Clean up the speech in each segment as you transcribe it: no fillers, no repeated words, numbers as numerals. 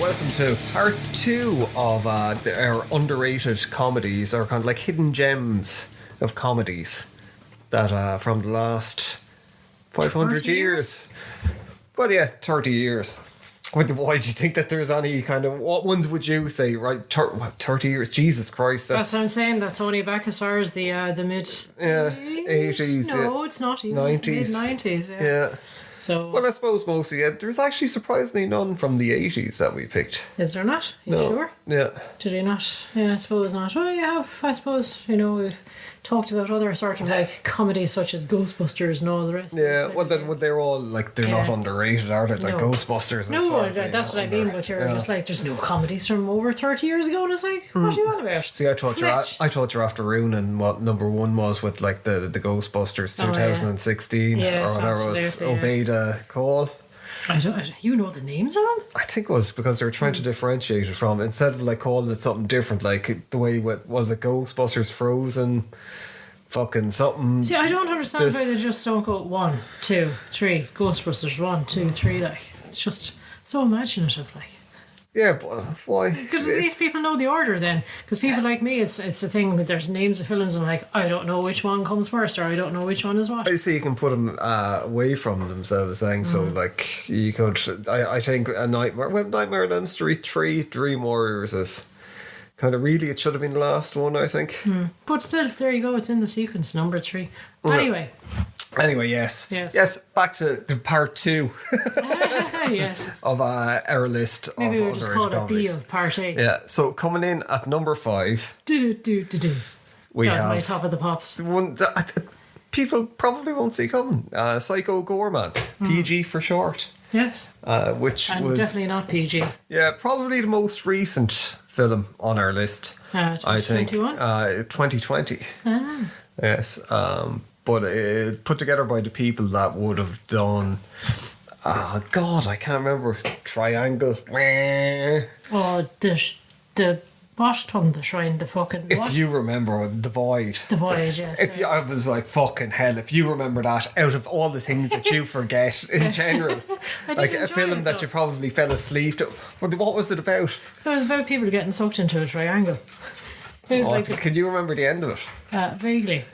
welcome to part 2 of our underrated comedies, or kind of like hidden gems of comedies that from the last 500 years. Well, yeah, 30 years. Why do you think that there's any kind of... What ones would you say, right? 30 years? Jesus Christ. That's what I'm saying. That's only back as far as the mid... 80s. No, it's not even. 90s. Mid-90s, Yeah. So... Well, I suppose mostly, yeah. There's actually surprisingly none from the 80s that we picked. Is there not? Are you No. sure? Yeah. Did you not? Yeah, I suppose not. Well, you have, I suppose, we've talked about other sort of like comedies such as Ghostbusters and all the rest. Yeah, well, then they're all like, they're not underrated, are they? Like No. Ghostbusters and No, stuff. that's what I mean, but you're just like, there's no comedies from over 30 years ago, and it's like, what are you on about? See, I thought you're after ruining what number one was with like the Ghostbusters 2016 Yes, or whatever it was. absolutely, yeah. Obey the call. You know the names of them? I think it was because they were trying to differentiate it from, instead of like calling it something different, like the way was it Ghostbusters Frozen, fucking something. See, I don't understand why they just don't go 1, 2, 3, Ghostbusters 1, 2, 3. Like, it's just so imaginative. Like, yeah, but why? because at least people know the order then. Because people like me, it's the thing that there's names of films and like, I don't know which one comes first, or I don't know which one is what. I see you can put them away from themselves, saying so. Like you could, I think Nightmare on Elm Street 3, Dream Warriors is kind of really, it should have been the last one, I think. But still, there you go. It's in the sequence, number 3. Anyway, yes. Back to part 2 yes. of our list. Maybe of we'll just call underrated it B comedies. of part 8. Yeah. So coming in at number 5, We have my top of the pops. one that people probably won't see coming. Psycho Gorman, PG for short. Yes. Which And was definitely not PG. probably the most recent film on our list. I think 2020. Yes. But it put together by the people that would have done. God, I can't remember. Triangle. Oh, the what on the shrine? The fucking If what? you remember The Void. The Voyage, yes. I was like, fucking hell, if you remember that, out of all the things that you forget in general, like a film that you probably fell asleep to. What was it about? It was about people getting sucked into a triangle. It was Can you remember the end of it? Vaguely.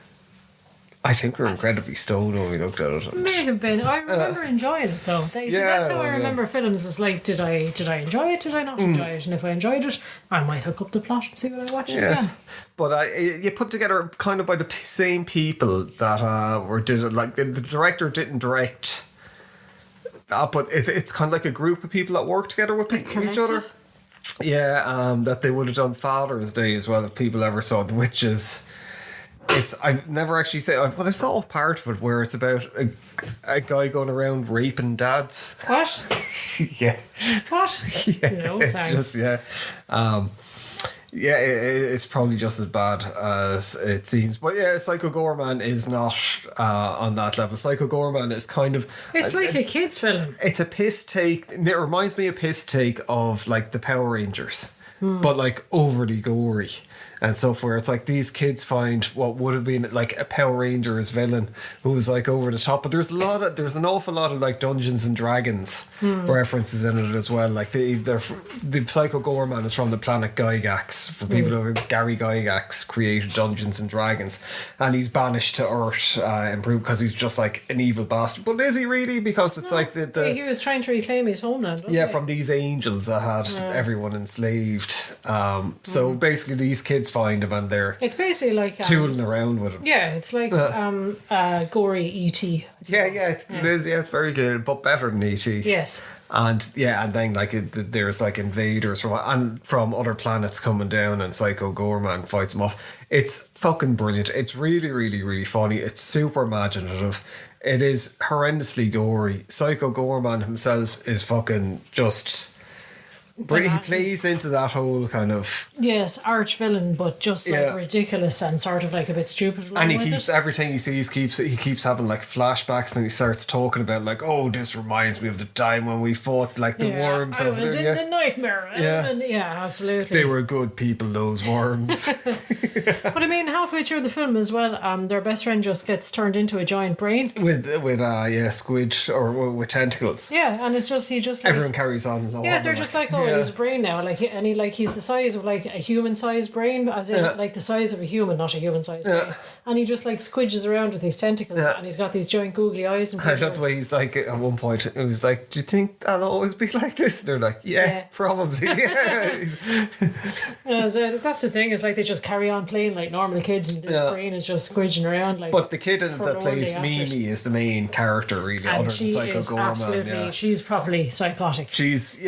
I think we were incredibly stoned when we looked at it. May have been. I remember enjoying it though. That's how I remember films. It's like, did I enjoy it? Did I not enjoy it? And if I enjoyed it, I might hook up the plot and see what I watch it again. But you put together kind of by the same people that did it. Like the director didn't direct, but it's kind of like a group of people that work together with each other. Yeah, that they would have done Father's Day as well if people ever saw The Witches. I've never actually said, but I saw part of it where it's about a guy going around raping dads. What? Yeah. What? Yeah, No, it's thanks. just it's probably just as bad as it seems. But yeah, Psycho Gorman is not on that level. Psycho Gorman is kind of... It's like a kid's film. It's a piss take. It reminds me a piss take of like the Power Rangers, but like overly gory. And so forth. It's like these kids find what would have been like a Power Rangers villain who was like over the top. But there's an awful lot of like Dungeons and Dragons references in it as well. Like the Psycho Gorman is from the planet Gygax. For people who Gary Gygax created Dungeons and Dragons, and he's banished to Earth because he's just like an evil bastard. But is he really? Because it's like he was trying to reclaim his homeland. Wasn't he? from these angels that had everyone enslaved. So basically, these kids find him and they're basically like tooling around with him. Yeah, it's like gory E.T. It is. Yeah, it's very good, but better than E.T. Yes. And then like there's like invaders from other planets coming down, and Psycho Gorman fights them off. It's fucking brilliant. It's really, really, really funny. It's super imaginative. It is horrendously gory. Psycho Gorman himself is fucking just... But he plays into that whole kind of... Yes, arch villain, but just like ridiculous and sort of like a bit stupid. And he keeps, everything he sees, he keeps having like flashbacks, and he starts talking about like, oh, this reminds me of the time when we fought like the worms. I was in the nightmare. Yeah, absolutely. They were good people, those worms. But I mean, halfway through the film as well, their best friend just gets turned into a giant brain. With squid or with tentacles. Yeah, and it's just, he just like... Everyone carries on. Yeah, they're just like, oh, know in his brain now, like, and he's the size of like a human-sized brain, as in like the size of a human, not a human-sized brain. And he just like squidges around with his tentacles, and he's got these giant googly eyes. And I love the way he's like at one point. It was like, "Do you think I'll always be like this?" And they're like, "Yeah, probably." So that's the thing. It's like they just carry on playing like normal kids, and this brain is just squidging around. Like, but the kid in it that plays Mimi is the main character, really, and other she than Psycho is Gorman. absolutely, she's properly psychotic. She's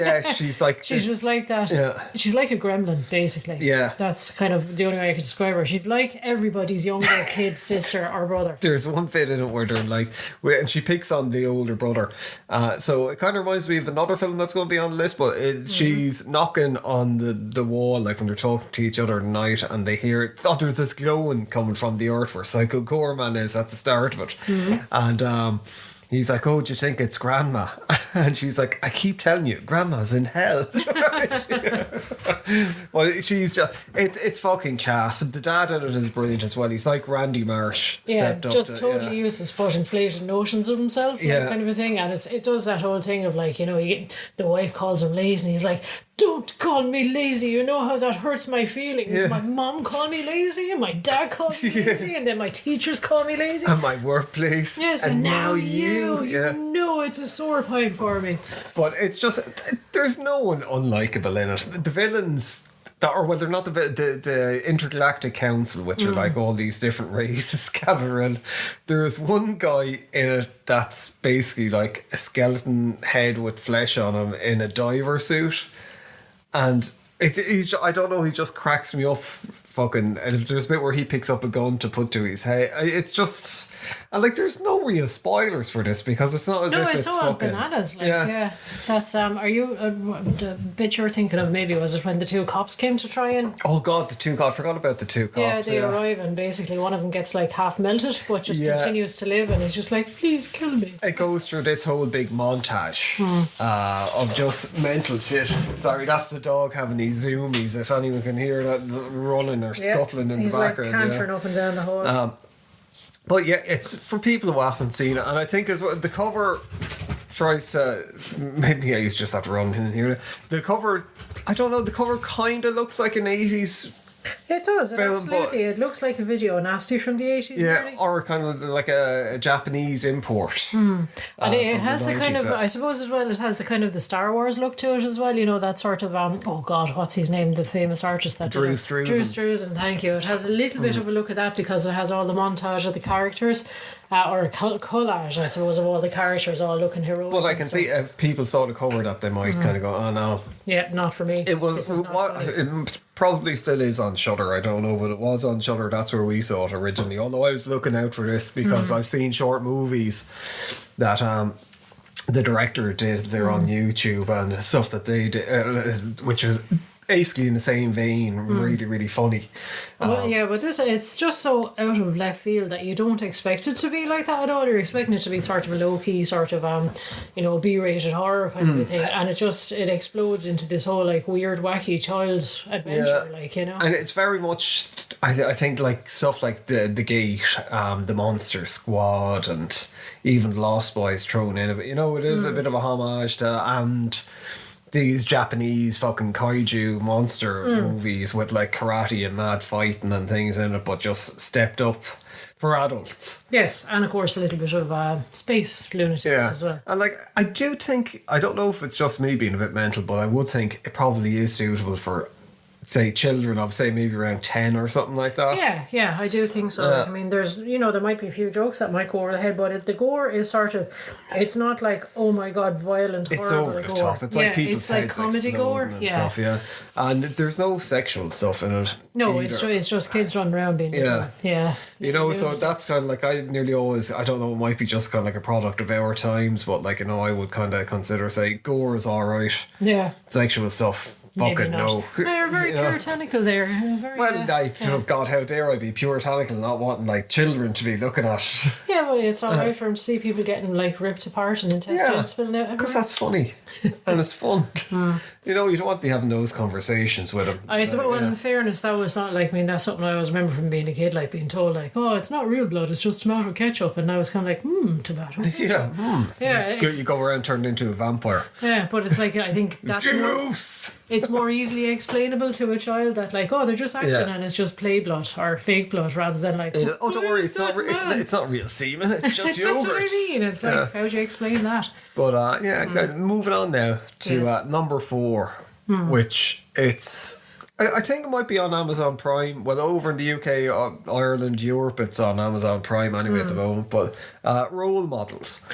like she's just like that. Yeah. She's like a gremlin, basically. Yeah, that's kind of the only way I could describe her. She's like everybody's younger kid, sister, or brother. There's one bit in it where they're like, and she picks on the older brother. So it kind of reminds me of another film that's going to be on the list, but she's knocking on the wall, like when they're talking to each other at night, and they hear there's this glowing coming from the earth where Psycho Gorman is at the start of it. And he's like, "Oh, do you think it's Grandma?" And she's like, "I keep telling you, Grandma's in hell." Well, she's just, it's fucking class. The dad in it is brilliant as well. He's like Randy Marsh stepped up. Just totally useless, but inflated notions of himself, like, kind of a thing. And it does that whole thing of like, you know, the wife calls him lazy, and he's like, "Don't call me lazy. You know how that hurts my feelings. My mom called me lazy, and my dad called me lazy, and then my teachers call me lazy, and my workplace. Yes, and now you know it's a sore point for me." But it's just, there's no one unlikable in it. The villains that are, well, they're not the Intergalactic Council, which are like all these different races gathered around. There's one guy in it that's basically like a skeleton head with flesh on him in a diver suit. And he's I don't know, he just cracks me up. Fucking, there's a bit where he picks up a gun to put to his head. It's just, and like, there's no real spoilers for this because it's not as if it's all fucking bananas. Like, that's are you the bit you're thinking of? Maybe was it when the two cops came to try and? Oh God, the two cops! I forgot about the two cops. Yeah, they arrive and basically one of them gets like half melted, but just continues to live, and he's just like, "Please kill me." It goes through this whole big montage of just mental shit. Sorry, that's the dog having these zoomies. If anyone can hear that running or scuttling in the background. He's like cantering up and down the hall. But yeah, it's for people who haven't seen it, and I think as well the cover tries to, maybe I used just have to run in here. The cover, I don't know, the cover kind of looks like an 80s. It does, absolutely. It looks like a video nasty from the 80s. Yeah, really. Or kind of like a Japanese import. And it has the kind of, I suppose as well, it has the kind of the Star Wars look to it as well. You know, that sort of, oh God, what's his name? The famous artist that Drew Struzan. Drew Struzan, thank you. It has a little bit of a look at that because it has all the montage of the characters. Or a collage, I suppose, of all the characters all looking heroic. Well, I can see if people saw the cover that they might kind of go, "Oh no." Yeah, not for me. It was, it probably still is on Shudder, I don't know, but it was on Shudder. That's where we saw it originally. Although I was looking out for this because I've seen short movies that the director did. They're on YouTube and stuff that they did, which was basically in the same vein, really, really funny. But this, it's just so out of left field that you don't expect it to be like that at all. You're expecting it to be sort of a low-key, sort of, B-rated horror kind of a thing. And it explodes into this whole, like, weird, wacky child adventure, like, you know. And it's very much, I think, like, stuff like The Gate, the Monster Squad, and even Lost Boys thrown in. But, you know, it is a bit of a homage to, and these Japanese fucking kaiju monster movies with like karate and mad fighting and things in it, but just stepped up for adults. Yes, and of course a little bit of space lunatics as well. And like, I do think, I don't know if it's just me being a bit mental, but I would think it probably is suitable for, say, children of, say, maybe around 10 or something like that. Yeah, I do think so. I mean, there's, there might be a few jokes that might go over the head, but the gore is sort of, it's not like, oh my God, violent, it's horrible over the gore. top. It's like people's it's like heads comedy gore. And stuff, and there's no sexual stuff in it. No, it's just kids running around being so that's kind of like, I nearly always, I don't know, it might be just kind of like a product of our times, but like, I would kind of consider, say, gore is alright. Yeah. Sexual stuff, fucking no. They're very puritanical there. Very, God, how dare I be puritanical, not wanting like children to be looking at. Yeah, well, it's alright for them to see people getting like ripped apart and intestines spilling out everywhere. Because that's funny and it's fun. You know, you don't want to be having those conversations with them. I suppose, in fairness, that was not like, I mean, that's something I always remember from being a kid, like being told, like, oh, it's not real blood, it's just tomato ketchup. And I was kind of like, tomato ketchup. You go around turning into a vampire. Yeah, but it's like, I think that's juice. It's more easily explainable to a child that, like, oh, they're just acting and it's just play blood or fake blood, rather than like, oh, don't worry, it's not real semen, it's just yogurt. That's what I mean. It's like, how do you explain that? But moving on now to number 4, which I think it might be on Amazon Prime. Well, over in the UK, Ireland, Europe, it's on Amazon Prime anyway at the moment. But Role Models.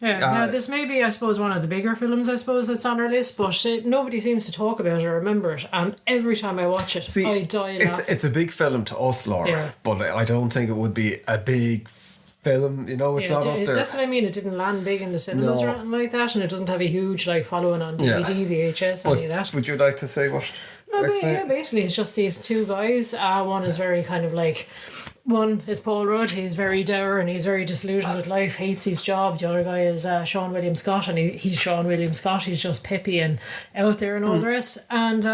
Yeah, now this may be, I suppose, one of the bigger films, I suppose, that's on our list, but nobody seems to talk about it or remember it. And every time I watch it, I die laughing. It's a big film to us, Laura, but I don't think it would be a big film, you know, it's not up there. That's what I mean, it didn't land big in the cinemas or anything like that, and it doesn't have a huge like following on DVD, VHS, any of that. Would you like to say what? Basically it's just these two guys. One is very kind of like, one is Paul Rudd, he's very dour and he's very disillusioned with life, hates his job. The other guy is Sean William Scott, and he's Sean William Scott, he's just peppy and out there and all the rest. And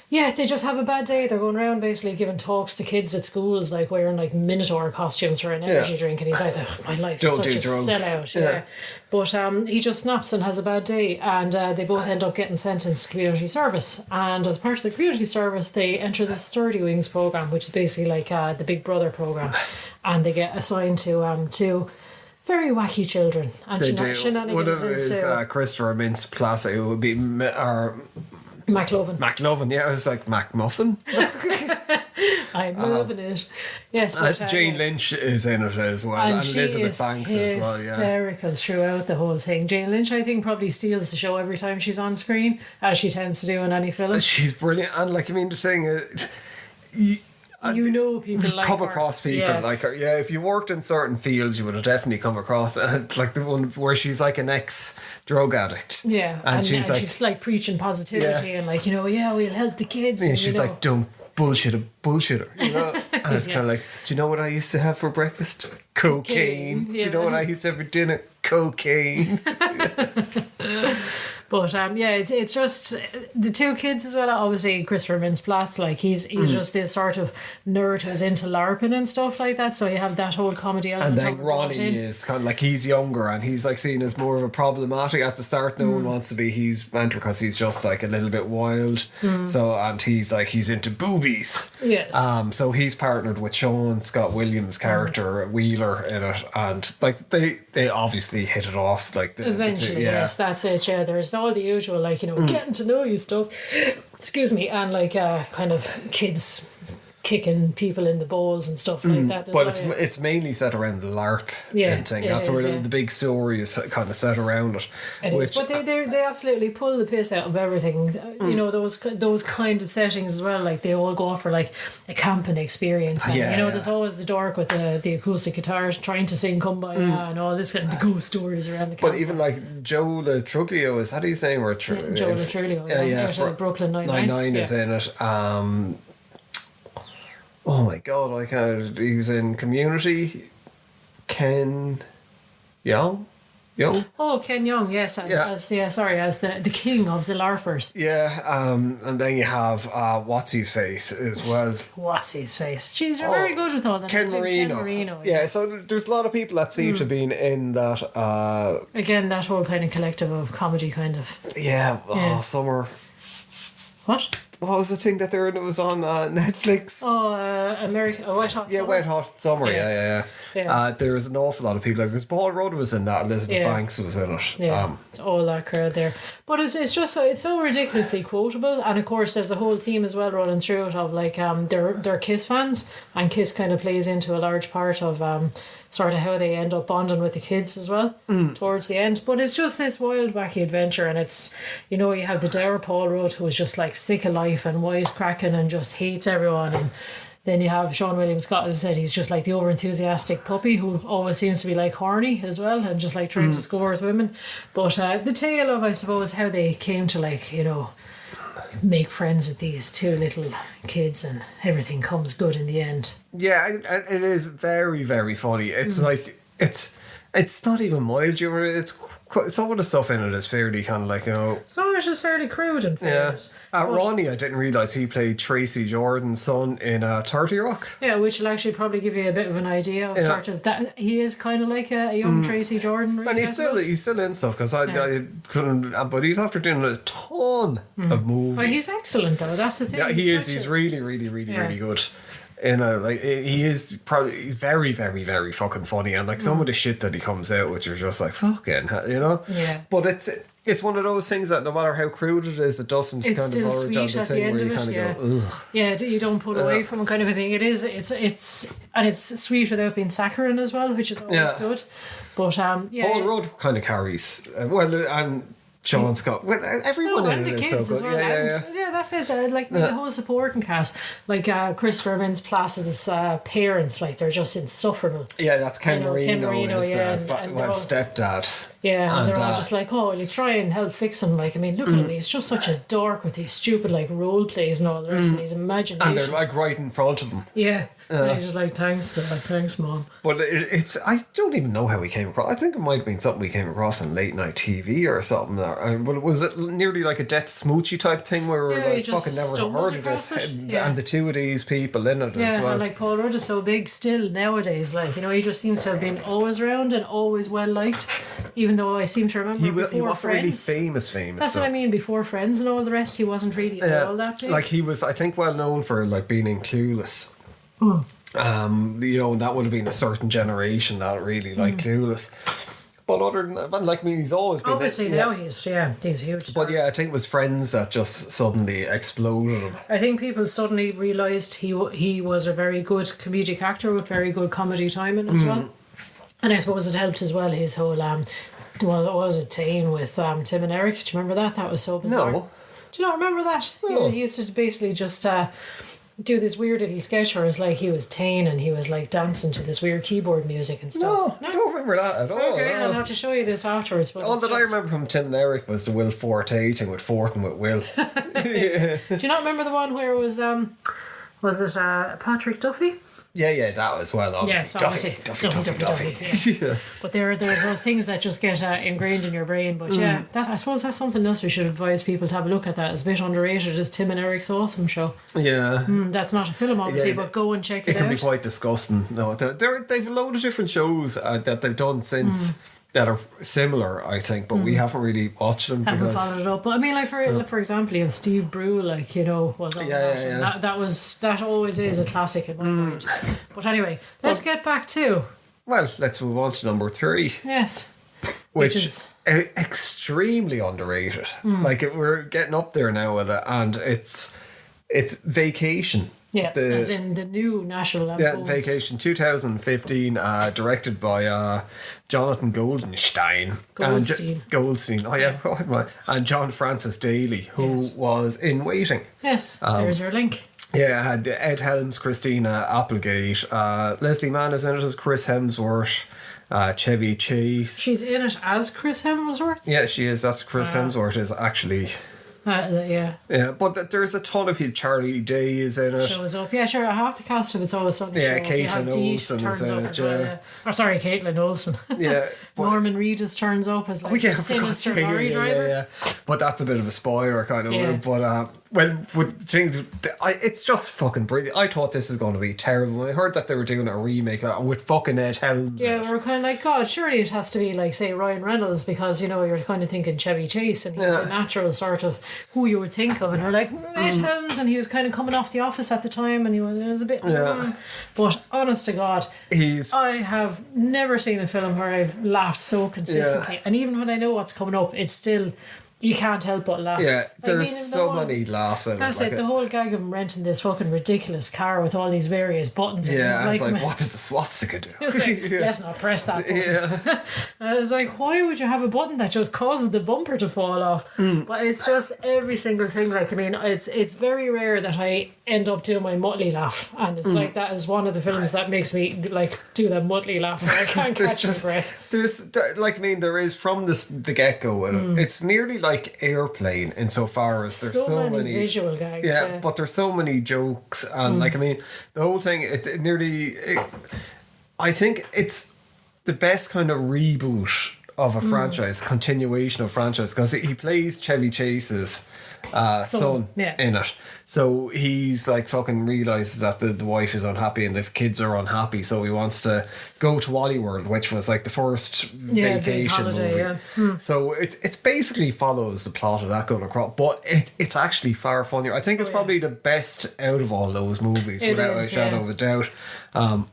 they just have a bad day. They're going around basically giving talks to kids at schools, like wearing like Minotaur costumes for an energy drink, and he's like, my life is such a sellout. But he just snaps and has a bad day, and they both end up getting sentenced to community service. And as part of the community service, they enter the Sturdy Wings program, which is basically like the Big Brother program, and they get assigned to very wacky children, and shenanigans. One of them is Christopher Mintz-Plasse, who would be McLovin, yeah, I was like McMuffin. I'm moving it. Yes, but Jane Lynch is in it as well, and Elizabeth Banks as well. Yeah, hysterical throughout the whole thing. Jane Lynch, I think, probably steals the show every time she's on screen, as she tends to do in any film. She's brilliant, and like, I mean, the thing is, people like come her. across people like her. Yeah, if you worked in certain fields, you would have definitely come across like the one where she's like an ex-drug addict. Yeah, and she's like preaching positivity and like, we'll help the kids. Yeah, and she's like, don't bullshitter, you know. And it's kind of like, do you know what I used to have for breakfast? Cocaine. Do you know what I used to have for dinner? Cocaine. But it's just the two kids as well. Obviously, Christopher Mintz-Plasse, like he's just this sort of nerd who's into LARPing and stuff like that. So you have that whole comedy element. And then Ronnie is kind of like, he's younger and he's like seen as more of a problematic at the start. No one wants to be his mentor because he's just like a little bit wild. So, and he's into boobies. Yes. So he's partnered with Sean Scott Williams' character Wheeler in it, and like they obviously hit it off. Like eventually, yes, that's it. Yeah, there's all the usual, like, getting to know you stuff. Excuse me, and like kind of kids kicking people in the balls and stuff like that. But it's mainly set around the LARP thing. That's where the big story is kind of set around it. But they absolutely pull the piss out of everything. Those kind of settings as well. Like they all go for like a camping experience. And, there's always the dork with the acoustic guitar trying to sing "Kumbaya" and all this kind of the ghost stories around the camp. But even like Joe Latruglio, is that his name? Or Joe Latruglio, for Brooklyn Nine-Nine is in it. Oh my God! I can't. He was in Community. Ken Young. Oh, Ken Young, yes, as the king of the LARPers. Yeah, and then you have what's his face as well. What's his face? Jeez, you're very good with all that. Ken Marino. Yeah, so there's a lot of people that seem to be in that. Again, that whole kind of collective of comedy, kind of. Yeah. Summer. What? What was the thing that there was on Netflix? Wet Hot Summer. Yeah, Wet Hot Summer. Yeah. There was an awful lot of people. Like, because Paul Rudd was in that. Elizabeth Banks was in it. Yeah, it's all that crowd there. But it's just it's so ridiculously quotable, and of course there's a whole theme as well running through it of like they're Kiss fans, and Kiss kind of plays into a large part of sort of how they end up bonding with the kids as well towards the end. But it's just this wild, wacky adventure, and it's, you have the dour Paul Rudd who is just like sick of life and wisecracking and just hates everyone, and then you have Sean William Scott, as I said, he's just like the over-enthusiastic puppy who always seems to be like horny as well and just like trying to score with women. But the tale of, I suppose, how they came to like, make friends with these two little kids, and everything comes good in the end. Yeah, and it is very, very funny. It's like it's not even mild humor. Some of the stuff in it is fairly kind of like, Some of it is fairly crude and famous. Ronnie, I didn't realise he played Tracy Jordan's son in 30 Rock. Yeah, which will actually probably give you a bit of an idea of sort of that. He is kind of like a young Tracy Jordan, really. And he's still in stuff, because I couldn't, but he's after doing a ton of movies. Well, he's excellent though. That's the thing. Yeah, he is. He's really, really, really, really good. Like he is probably very, very, very fucking funny, and like some of the shit that he comes out with, you're just like fucking, Yeah. But it's one of those things that no matter how crude it is, it doesn't It's kind of still verge on sweet the at the thing end where of you it. kind of go, ugh. Yeah, you don't pull away from it, kind of a thing. It is. It's sweet without being saccharine as well, which is always good. But Paul Rudd kind of carries and Sean Scott. Well, everyone in and it the is kids so as good. well. Yeah, that's it. Like the whole supporting cast, like Christopher Mintz-Plase's parents, like they're just insufferable. Yeah, that's Ken Marino, his and stepdad. Yeah, and they're all just like, will you try and help fix him? Like, I mean, look at him. He's just such a dork with these stupid, like, role plays and all the rest, and his imagination. And they're, like, right in front of him. Yeah. And he's just like, thanks, Mom. But it's, I don't even know how we came across. I think it might have been something we came across on late night TV or something. But was it nearly like a Death Smoochy type thing where we were like, fucking never heard of this? And the two of these people in it as well. And like Paul Rudd is so big still nowadays. Like, he just seems to have been always around and always well liked. Even though I seem to remember he wasn't Friends, really famous. That's what I mean. Before Friends and all the rest, he wasn't really all that big. Like, he was, I think, well known for like being in Clueless. That would have been a certain generation that really liked Clueless. But other than that, like, I mean, he's always been obviously now he's huge. But I think it was Friends that just suddenly exploded him. I think people suddenly realised he was a very good comedic actor with very good comedy timing as well. And I suppose it helped as well his whole what was it, Tane with Tim and Eric? Do you remember that? That was so bizarre. No. Do you not remember that? No. He used to basically just do this weird little sketch where it's like he was Tane and he was like dancing to this weird keyboard music and stuff. No, I don't remember that at all. Okay, I'll have to show you this afterwards. But all that I remember from Tim and Eric was the Will Forte thing with Fort and with Will. Do you not remember the one where it was it Patrick Duffy? Yeah, that as well, obviously. Yes, obviously. Duffy. Yes. Yeah. But there's those things that just get ingrained in your brain. But I suppose that's something else we should advise people to have a look at. That is a bit underrated, is Tim and Eric's Awesome Show. Yeah. That's not a film, obviously, but go and check it out. It can be quite disgusting. No, they've a load of different shows that they've done since that are similar, I think, but we haven't really watched them. Haven't followed it up. But I mean, like for example, you have Steve Brew, was on that. And that always is a classic in my mind. But anyway, let's get back to... Well, let's move on to number 3. Yes. Which is extremely underrated. Like, we're getting up there now with it, and it's Vacation. Yeah, as in the new National Lampoon's. Yeah, Vacation 2015, directed by Jonathan Goldstein. Goldstein. Oh yeah, and John Francis Daly, who was in Waiting. Yes, there's your link. Yeah, had Ed Helms, Christina Applegate, Leslie Mann is in it as Chris Hemsworth. Chevy Chase. She's in it as Chris Hemsworth? Yeah, she is. That's Chris Hemsworth is actually... yeah, but there's a ton of people. Charlie Day is in it. Shows up. Yeah, sure. Half the cast of it's always something. Yeah, Caitlin Olsen is in it. Yeah. Or sorry, Caitlin Olsen. Yeah. Norman Reedus turns up as like a sinister lorry driver. Yeah. But that's a bit of a spoiler, kind of. Yeah. But it's just fucking brilliant. I thought this was going to be terrible. When I heard that they were doing a remake with fucking Ed Helms. Yeah, we were kind of like, God, surely it has to be like, say, Ryan Reynolds, because you're kind of thinking Chevy Chase, and he's a natural sort of who you would think of, and we're like Ed Helms, and he was kind of coming off The Office at the time, and he was a bit but honest to God, I have never seen a film where I've laughed so consistently, and even when I know what's coming up, it's still, you can't help but laugh. Yeah, there's many laughs in it. That's it. The whole gag of him renting this fucking ridiculous car with all these various buttons. Yeah, it's like, what did the swastika do? It's like, let's not press that button. Yeah. I was like, why would you have a button that just causes the bumper to fall off? But it's just every single thing. Like, I mean, it's very rare that I end up doing my Muttley laugh, and it's like that is one of the films that makes me like do that Muttley laugh. I can't catch my breath. There is from the get go. It's nearly like like Airplane insofar as there's so many visual gags. Yeah, but there's so many jokes and like I mean the whole thing I think it's the best kind of reboot of a franchise, continuation of franchise, because he plays Chevy Chase's son in it. So he's like fucking realizes that the wife is unhappy and the kids are unhappy, so he wants to go to Wally World, which was like the first vacation movie. So it's basically follows the plot of that going across, but it's actually far funnier. I think it's probably the best out of all those movies, without a shadow of a doubt.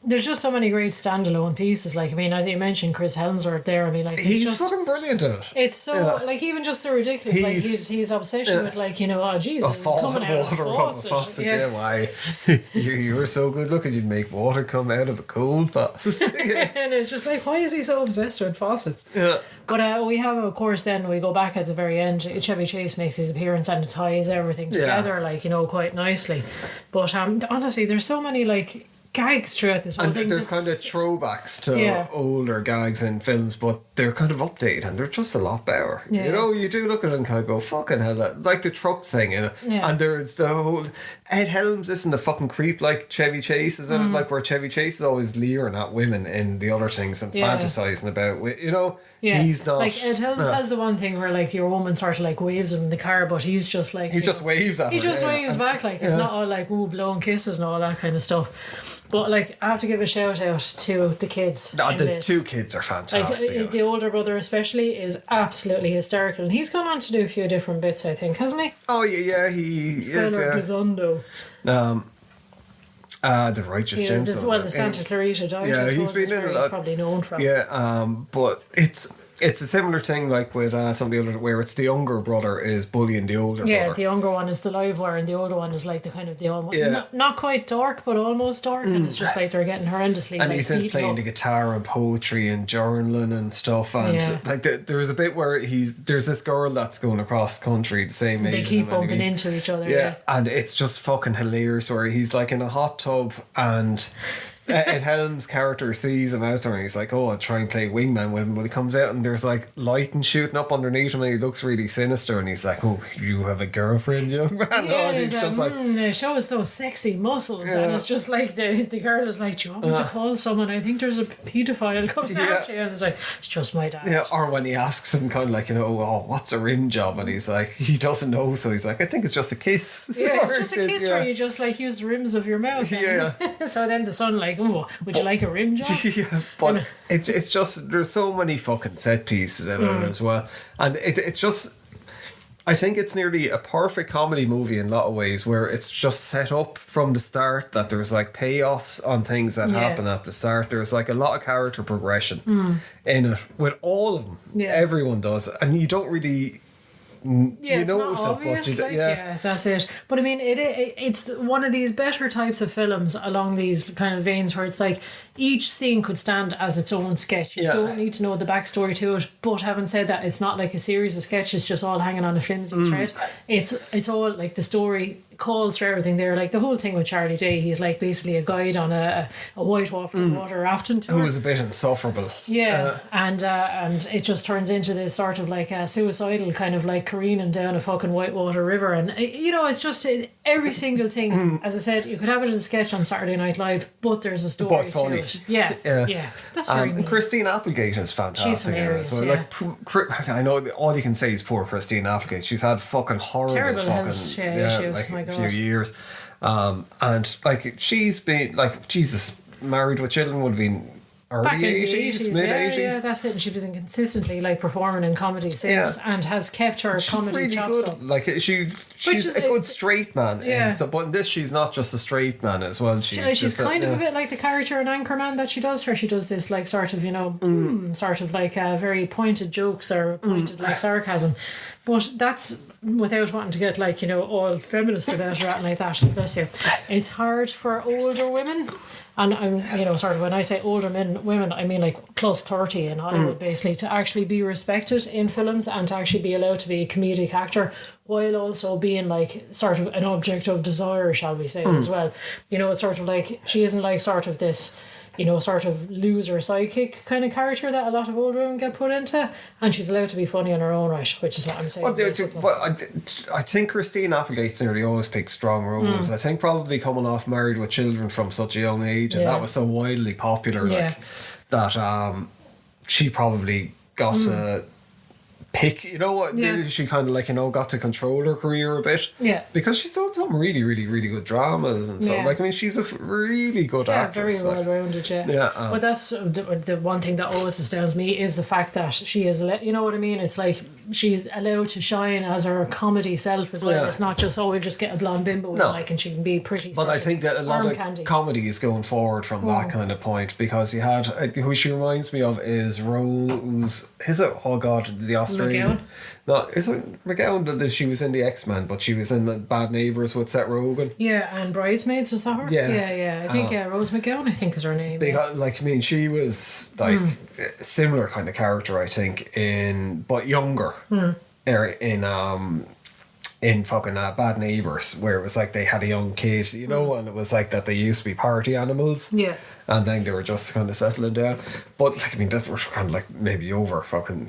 There's just so many great standalone pieces. Like I mean, as you mentioned, Chris Hemsworth there. I mean, like he's fucking brilliant at it. It's so like even just the ridiculous. Like his obsession with like oh Jesus, it's coming out of the faucet. Yeah, why? you were so good looking, you'd make water come out of a cold faucet. And it's just like, why is he so obsessed with faucets? Yeah. But we have, of course, then we go back at the very end. Chevy Chase makes his appearance and it ties everything together, like quite nicely. But honestly, there's so many like gags throughout this whole thing. There's kind of throwbacks to older gags in films, but they're kind of updated and they're just a lot better. You do look at it and kind of go, fucking hell, like the truck thing, and there's the whole Ed Helms isn't a fucking creep like Chevy Chase is in it, like where Chevy Chase is always leering at women in the other things and fantasizing about he's not like Ed Helms has the one thing where like your woman sort of like waves him in the car, but he's just like he just waves at her. He just waves back, like it's not all like blowing kisses and all that kind of stuff. But like I have to give a shout out to the kids. The two kids are fantastic. Like, the older brother especially is absolutely hysterical, and he's gone on to do a few different bits, I think, hasn't he? Oh yeah, he's Gazondo. The Righteous Gemstone. The Santa Clarita Diet. Yeah, he's been in a lot. He's probably known from. Yeah, but it's a similar thing like with some of the other where it's the younger brother is bullying the older brother. Yeah, the younger one is the live wire and the older one is like the kind of the almost not quite dark but almost dark, and it's just like they're getting horrendously and like, he's in playing the guitar and poetry and journaling and stuff, and like there's a bit where there's this girl that's going across country the same age. They keep bumping into each other. And it's just fucking hilarious where he's like in a hot tub and Ed Helms' character sees him out there and he's like, oh, I'll try and play wingman with him, but he comes out and there's like lightning shooting up underneath him and he looks really sinister and he's like, oh, you have a girlfriend, young man? And he's just like show us those sexy muscles, and it's just like the girl is like, do you want me to call someone? I think there's a paedophile coming at you, and it's like, it's just my dad. Yeah, or when he asks him kind of like, oh, what's a rim job? And he's like, he doesn't know, so he's like, I think it's just a kiss. Yeah, it's just a kiss where you just like use the rims of your mouth. So then the son like, oh, would you like a rim job? Yeah, but it's just there's so many fucking set pieces in it as well, and it's just I think it's nearly a perfect comedy movie in a lot of ways, where it's just set up from the start that there's like payoffs on things that happen at the start. There's like a lot of character progression in it with all of them. Everyone does, and you don't really. It's not obvious, that's it. But I mean, it's one of these better types of films along these kind of veins where it's like each scene could stand as its own sketch. You don't need to know the backstory to it. But having said that, it's not like a series of sketches just all hanging on a flimsy thread. It's all like the story calls for everything there. Like the whole thing with Charlie Day, he's like basically a guide on a whitewater water rafting tour. Who was a bit insufferable. And it just turns into this sort of like a suicidal kind of like careening down a fucking whitewater river, and it's just every single thing. As I said, you could have it as a sketch on Saturday Night Live, but there's a story but funny. To it. Yeah, that's very neat. Christine Applegate is fantastic. She's hilarious, like I know all you can say is poor Christine Applegate. She's had fucking horrible terrible fucking health issues, like a few years, and like she's been like Jesus, Married with Children would have been early back in 80s, the 80s, mid 80s. Yeah, that's it. And she's been consistently like performing in comedy since, and has kept her comedy really chops good. up. Like she's a good straight man. Yeah. But in this, she's not just a straight man as well. She's kind of a bit like the character in Anchorman that she does, where she does this like sort of sort of like very pointed jokes or pointed like sarcasm. But that's without wanting to get like all feminist about it or anything like that. Bless you. It's hard for older women. And I'm, sort of when I say older women, I mean like plus 30 in Hollywood, basically, to actually be respected in films and to actually be allowed to be a comedic actor while also being like sort of an object of desire, shall we say, as well. It's sort of like she isn't like sort of this sort of loser sidekick kind of character that a lot of older women get put into, and she's allowed to be funny in her own right, which is what I'm saying. I think Christine Applegate's nearly always picked strong roles. I think probably coming off Married with Children from such a young age, and that was so widely popular, that she probably got to pick, she kind of got to control her career a bit, because she's done some really, really, really good dramas and so she's a really good actress, very well rounded, but that's the one thing that always astounds me is the fact that she is, you know what I mean, it's like she's allowed to shine as her comedy self as well. It's not just we'll just get a blonde bimbo and she can be pretty, but I think that a lot of comedy is going forward from that kind of point, because you had who she reminds me of is Rose, the Australian McGowan? No, is it McGowan that she was in the X-Men, but she was in the Bad Neighbours with Seth Rogen? Yeah, and Bridesmaids, was that her? Yeah. I think Rose McGowan, I think, is her name. Because, she was a similar kind of character, I think, but younger. In fucking Bad Neighbours, where it was like they had a young kid, and it was like that they used to be party animals. Yeah. And then they were just kind of settling down. But, that's we're kind of maybe over fucking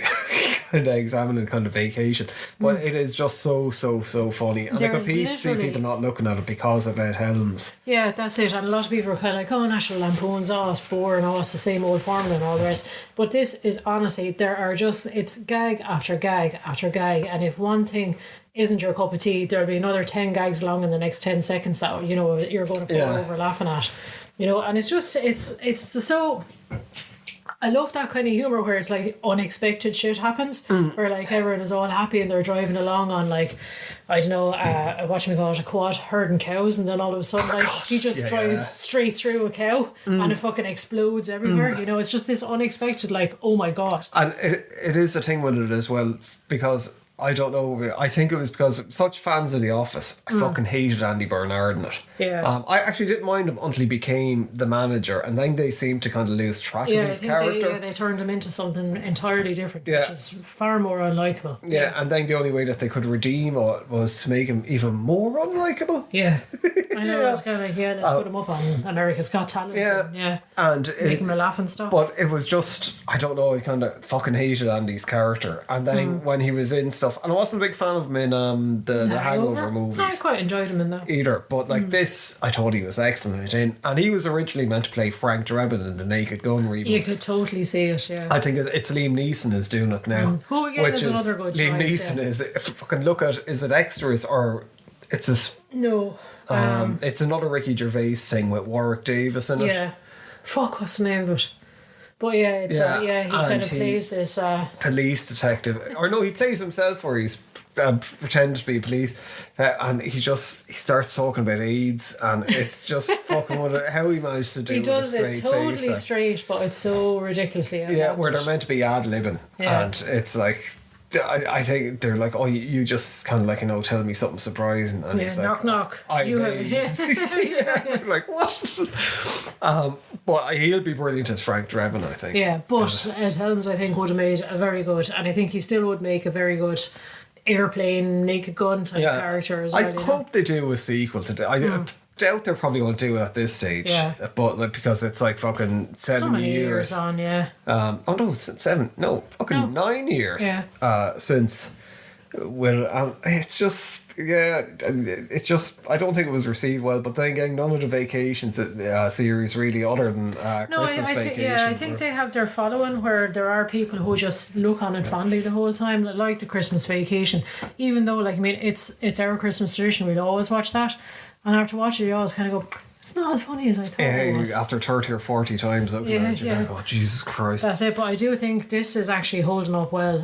kind of examining kind of Vacation. But it is just so, so, so funny. And I could see people not looking at it because of Ed Helms. Yeah, that's it. And a lot of people are kind of like, National Lampoon's, it's boring, it's the same old formula and all the rest. But this is honestly, it's gag after gag after gag. And if one thing isn't your cup of tea, there'll be another 10 gags long in the next 10 seconds that you're going to fall over laughing at, and it's just it's so, I love that kind of humour where it's like unexpected shit happens, where like everyone is all happy and they're driving along on a quad herding cows, and then all of a sudden he just drives straight through a cow and it fucking explodes everywhere. It's just this unexpected oh my god. And it is a thing with it as well, because I don't know. I think it was because such fans of The Office. I fucking hated Andy Bernard in it. Yeah. I actually didn't mind him until he became the manager, and then they seemed to kind of lose track of his character. They turned him into something entirely different, which is far more unlikable. Yeah, and then the only way that they could redeem it was to make him even more unlikable. Yeah. I know, it's kind of let's put him up on America's Got Talent. And make him a laugh and stuff. But it was just, I don't know, I kind of fucking hated Andy's character. And then when he was in stuff, and I wasn't a big fan of him in the Hangover movies. I quite enjoyed him in that. Either. But this, I thought he was excellent in. And he was originally meant to play Frank Drebin in the Naked Gun remix. You could totally see it, yeah. I think it's Liam Neeson is doing it now. Who again is another good Liam choice. Neeson is, if you fucking look at, is it extras or it's a... No. It's another Ricky Gervais thing with Warwick Davis in it. Yeah. Fuck, what's the name of it? But he kind of plays this police detective, or no, he plays himself, or he's pretending to be police, and he starts talking about AIDS, and it's just fucking how he managed to do. He does it totally straight, but it's so ridiculously. Where they're meant to be ad-libbing, and it's like. I think they're like, you just kind of tell me something surprising, and he's like, knock knock. You have AIDS. Like what? But he'll be brilliant as Frank Drebin, I think. Yeah, but Ed Helms, I think, would have made a very good, and I think he still would make a very good Airplane, Naked Gun type character as well. I hope they do a sequel to that. I doubt they're probably going to do it at this stage. Yeah. But because it's like fucking 7 years on, yeah. It's 7. No, fucking 9 years. Yeah. Since. It's just I don't think it was received well, but then again, none of the Vacations series really, other than Christmas Vacation. I think they have their following, where there are people who just look on it fondly the whole time, like the Christmas Vacation, even though it's our Christmas tradition, we'll always watch that, and after watching it you always kind of go, it's not as funny as I thought it was. After 30 or 40 times looking at it, you're like, Jesus Christ. That's it, but I do think this is actually holding up well.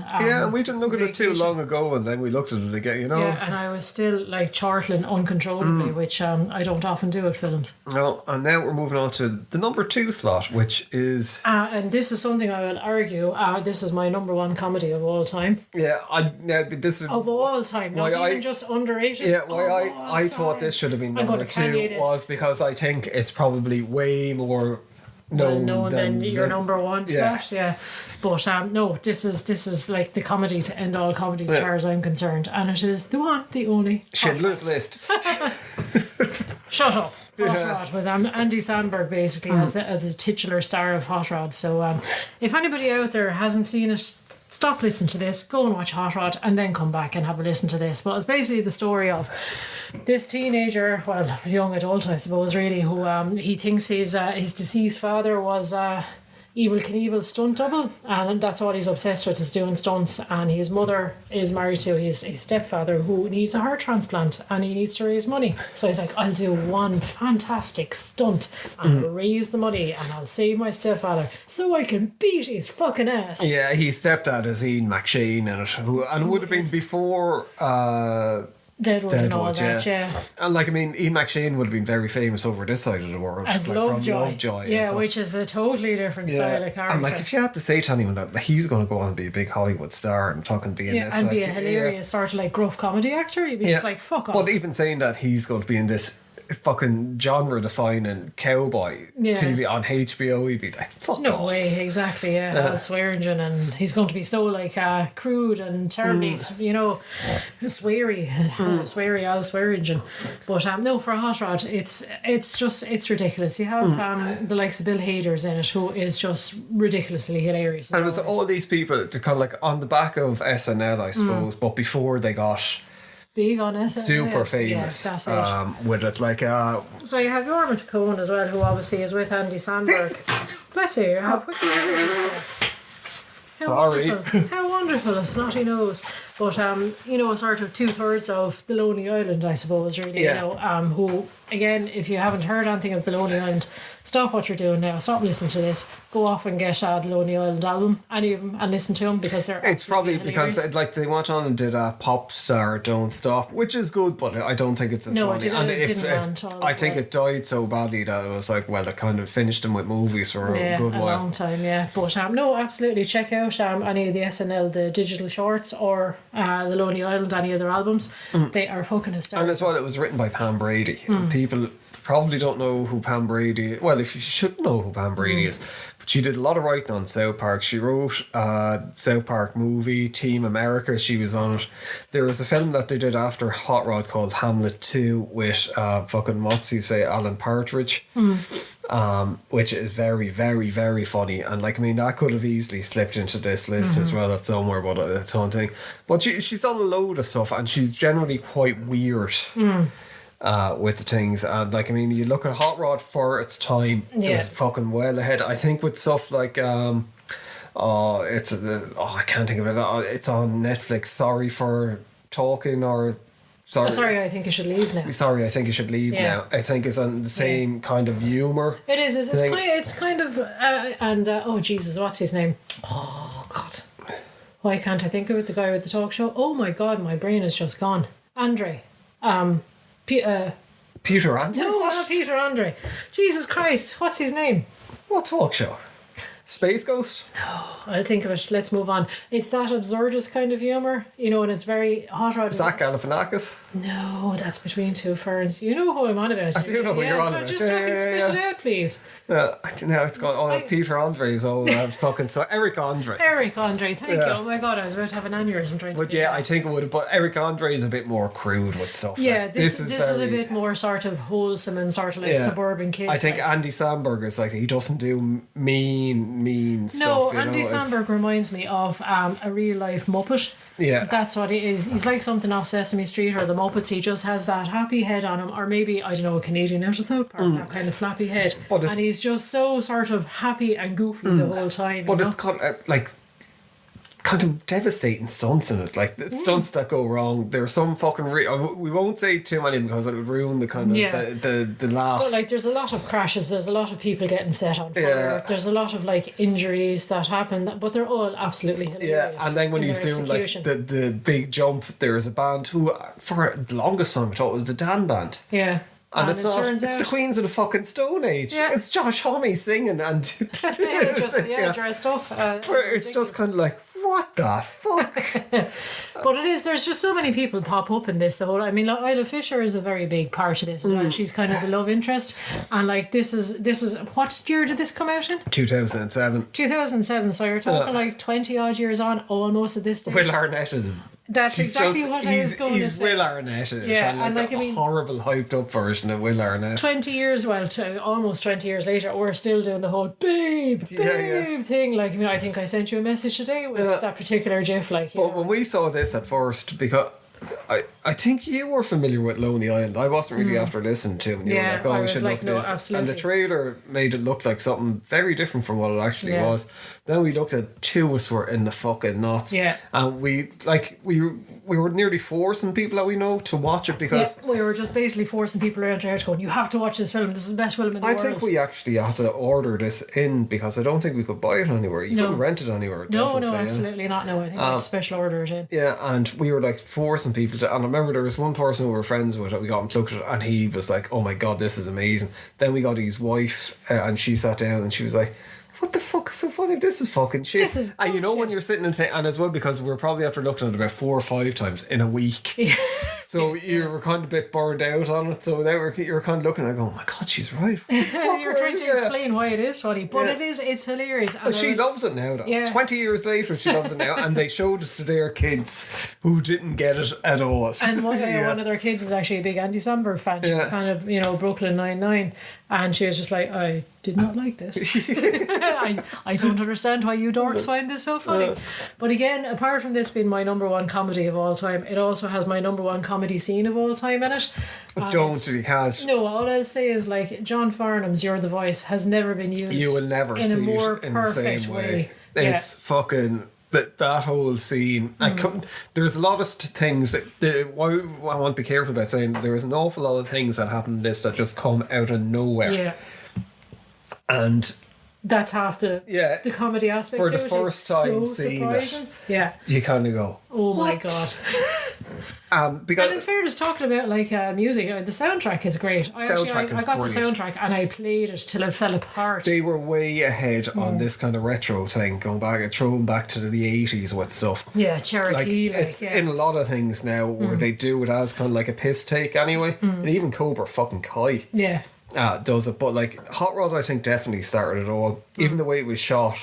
We didn't look at it too long ago, and then we looked at it again, Yeah, and I was still chortling uncontrollably, which I don't often do with films. No, and now we're moving on to the number 2 slot, which is... and this is something I will argue, this is my number 1 comedy of all time. Yeah, this is... Of all time, not even just underrated. Yeah, why I thought this should have been number 2 was because I think it's probably way more known than your number 1 slot. Yeah. But no, this is like the comedy to end all comedies as far as I'm concerned, and it is the one, the only Schindler's List. Shut up. Hot Rod with Andy Samberg basically as the titular star of Hot Rod. So if anybody out there hasn't seen it, stop listening to this, go and watch Hot Rod, and then come back and have a listen to this. But it's basically the story of this teenager, well, young adult, I suppose, really, who he thinks his deceased father was Evel Knievel's stunt double, and that's all he's obsessed with is doing stunts. And his mother is married to his stepfather, who needs a heart transplant, and he needs to raise money. So he's like, I'll do one fantastic stunt and I'll raise the money and I'll save my stepfather so I can beat his fucking ass. Yeah, his stepdad is Ian McShane in it, and it would have been before Deadwood and all that, yeah. And like, I mean, Ian McShane would have been very famous over this side of the world. As like Lovejoy. Yeah, which is a totally different style of character. And like, if you had to say to anyone that he's going to go on and be a big Hollywood star and fucking be in this. And be a hilarious sort of like gruff comedy actor, you'd be just like, fuck off. But even saying that he's going to be in this fucking genre-defining cowboy TV on HBO, he'd be like, fuck off. No way, exactly, yeah. All swearingen, and he's going to be so like crude and terribly, sweary, sweary, all swearingen. But no, for Hot Rod, it's ridiculous. You have the likes of Bill Hader's in it, who is just ridiculously hilarious. And it's all these people, they're kind of like on the back of SNL, I suppose, but before they got big on it. Super famous. Yes, that's it. With it, like so you have Jorma Cohen as well, who obviously is with Andy Samberg. Bless you, you have Sorry. How wonderful, a snotty nose. But sort of 2/3 of the Lonely Island, I suppose, really, who, again, if you haven't heard anything of the Lonely Island, stop what you're doing now, stop listening to this, go off and get the Lonely Island album, any of them, and listen to them, because they're it's probably hilarious. Because like they went on and did a Pop Star Don't Stop, which is good, but I don't think it's as funny. I think it died so badly that it was like, well, it kind of finished them with movies for a good while. A long time, yeah. But no, absolutely, check out any of the SNL, the digital shorts, or the Lonely Island, any of their albums. They are fucking hysterical. And as well, it was written by Pam Brady. People probably don't know who Pam Brady is. Well, if you should know who Pam Brady is, but she did a lot of writing on South Park. She wrote South Park movie, Team America, she was on it. There was a film that they did after Hot Rod called Hamlet 2 with fucking what's his face, Alan Partridge, which is very, very, very funny. And like, I mean, that could have easily slipped into this list as well at somewhere, but it's own thing. But she's done a load of stuff, and she's generally quite weird. With the things, and like, I mean, you look at Hot Rod for its time, it was fucking well ahead. I think with stuff like I can't think of it. It's on Netflix. Sorry for talking, or sorry, I think you should leave now. Sorry, I think you should leave now. I think it's on the same kind of humour. It is. It's kind of oh Jesus, what's his name? Oh God, why can't I think of it? The guy with the talk show. Oh my God, my brain is just gone. Andre. Peter Andre? No, not Peter Andre. Jesus Christ, what's his name? What talk show? Space Ghost? No, I'll think of it. Let's move on. It's that absurdist kind of humour, and it's very Hot Rod. Zach Galifianakis? No, that's Between Two Ferns. You know who I'm on about. I do know who you're on about. So just fucking spit it out, please. I don't know, it's gone. Peter Andre's that's fucking so. Eric Andre. Eric Andre, thank you. Oh my God, I was about to have an aneurysm trying to. But I think it would. But Eric Andre is a bit more crude with stuff. Yeah, like, this is a bit more sort of wholesome and sort of like suburban kids. I think Andy Samberg is like, he doesn't do mean stuff. No, Andy Samberg reminds me of a real life Muppet. Yeah. That's what he is. He's like something off Sesame Street or the Muppets. He just has that happy head on him, or maybe, I don't know, a Canadian out of South Park, that kind of flappy head. And he's just so sort of happy and goofy the whole time. But it's kind of devastating stunts in it, like the stunts that go wrong. There's some fucking we won't say too many because it would ruin the kind of the laugh. But like, there's a lot of crashes, there's a lot of people getting set on fire, there's a lot of like injuries that happen, but they're all absolutely hilarious. And then when he's doing like the big jump, there's a band who for the longest time I thought it was the Dan Band. And it's not. It's the Queens of the fucking Stone Age. It's Josh Homme singing and dressed up. It's just kind of like, what the fuck? But it is. There's just so many people pop up in this. I mean, Isla Fisher is a very big part of this as well. She's kind of the love interest, and like this is what year did this come out in? 2007. 2007. So you're talking like 20 odd years on, almost at this stage. Will Arnett is That's exactly what I was going to He's say. Will Arnett. Yeah, kind of and like, I mean, horrible hyped up version of Will Arnett. 20 years, well, almost 20 years later, we're still doing the whole babe thing. Like, I mean, I think I sent you a message today with that particular gif. Like, but when we saw this at first, because I think you were familiar with Lonely Island. I wasn't really after listening to it. And you were like, oh, we should look at this. Absolutely. And the trailer made it look like something very different from what it actually was. Then we looked at two of us were in the fucking knots. Yeah. And we were nearly forcing people that we know to watch it because... we were just basically forcing people around our house going, you have to watch this film. This is the best film in the world. I think we actually had to order this in because I don't think we could buy it anywhere. You couldn't rent it anywhere. No, absolutely not. No, I think it's special order it in. Yeah, and we were like forcing people to... And I remember there was one person who we were friends with that we got him to look at it and he was like, oh my God, this is amazing. Then we got his wife and she sat down and she was like, what the fuck is so funny? This is fucking shit. This is and you know when you're sitting and and as well because we're probably after looking at it about 4 or 5 times in a week. So you were kind of a bit burned out on it. So then you were kind of looking at it going, oh my God, she's right. You're trying to explain why it is funny, but it's hilarious. And she loves it now though. Yeah. 20 years later she loves it now and they showed it to their kids who didn't get it at all. And one of their kids is actually a big Andy Samberg fan. She's a fan of, Brooklyn Nine-Nine. And she was just like, I did not like this. I don't understand why you dorks find this so funny. But again, apart from this being my number one comedy of all time, it also has my number one comedy scene of all time in it. You can't. No, all I'll say is like John Farnham's You're the Voice has never been used. You will never in see a more it in the perfect same way. It's fucking... That whole scene, there's a lot of things that I want to be careful about saying. There's an awful lot of things that happen in this that just come out of nowhere. Yeah, and that's half the comedy aspect for to the it. first time seeing surprising. it. You kind of go, oh what? My God. Because and in fairness, talking about like music, the soundtrack is great. I got brilliant. the soundtrack and I played it till it fell apart. They were way ahead on this kind of retro thing, going back and throwing back to the 80s with stuff. Yeah, Cherokee. It's in a lot of things now where they do it as kind of like a piss take anyway. And even Cobra fucking Kai does it. But like Hot Rod, I think definitely started it all. Even the way it was shot.